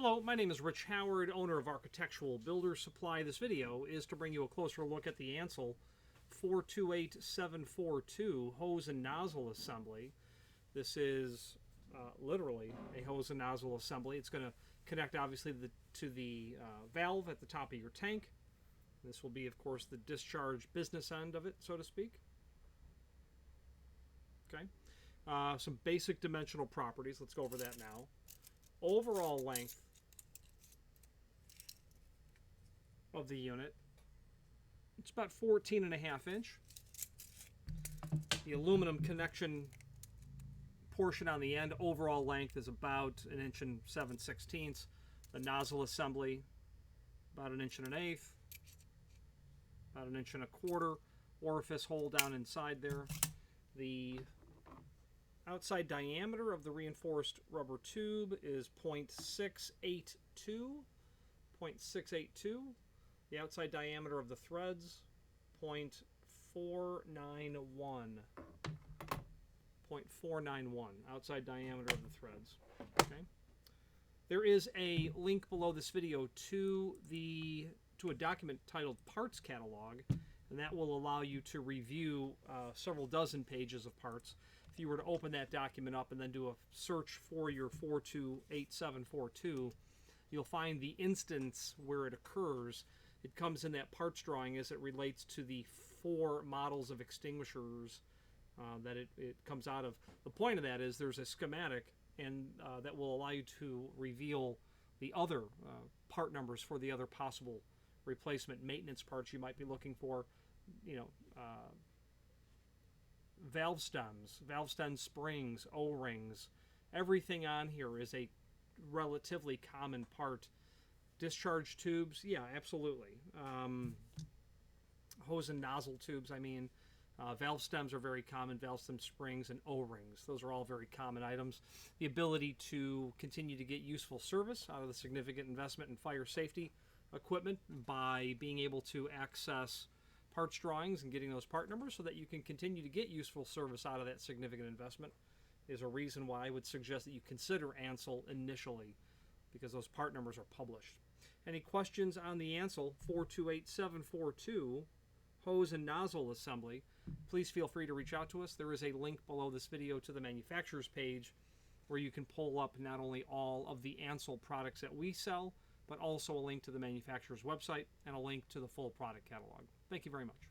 Hello, my name is Rich Howard, owner of Architectural Builder Supply. This video is to bring you a closer look at the Ansul 428742 hose and nozzle assembly. This is literally a hose and nozzle assembly. It's going to connect obviously to the valve at the top of your tank. This will be, of course, the discharge business end of it, so to speak. Okay. Some basic dimensional properties. Let's go over that now. Overall length of the unit, it's about 14.5 inch. The aluminum connection portion on the end, overall length is about 1 7/16 inches. The nozzle assembly, about 1 1/8, about 1 1/4 orifice hole down inside there. The outside diameter of the reinforced rubber tube is 0.682. 0.682. The outside diameter of the threads, 0.491. 0.491. Outside diameter of the threads. Okay. There is a link below this video to a document titled Parts Catalog, and that will allow you to review several dozen pages of parts. If you were to open that document up and then do a search for your 428742, you'll find the instance where it occurs. It comes in that parts drawing as it relates to the 4 models of extinguishers that it comes out of. The point of that is there's a schematic and that will allow you to reveal the other part numbers for the other possible replacement maintenance parts you might be looking for. Valve stems, springs, O-rings. Everything on here is a relatively common part. Discharge tubes, yeah, absolutely. Hose and nozzle tubes, valve stems are very common. Valve stem springs and O-rings, those are all very common items. The ability to continue to get useful service out of the significant investment in fire safety equipment by being able to access parts drawings and getting those part numbers so that you can continue to get useful service out of that significant investment is a reason why I would suggest that you consider Ansul initially, because those part numbers are published. Any questions on the Ansul 428742 hose and nozzle assembly, please feel free to reach out to us. There is a link below this video to the manufacturer's page where you can pull up not only all of the Ansul products that we sell, but also a link to the manufacturer's website and a link to the full product catalog. Thank you very much.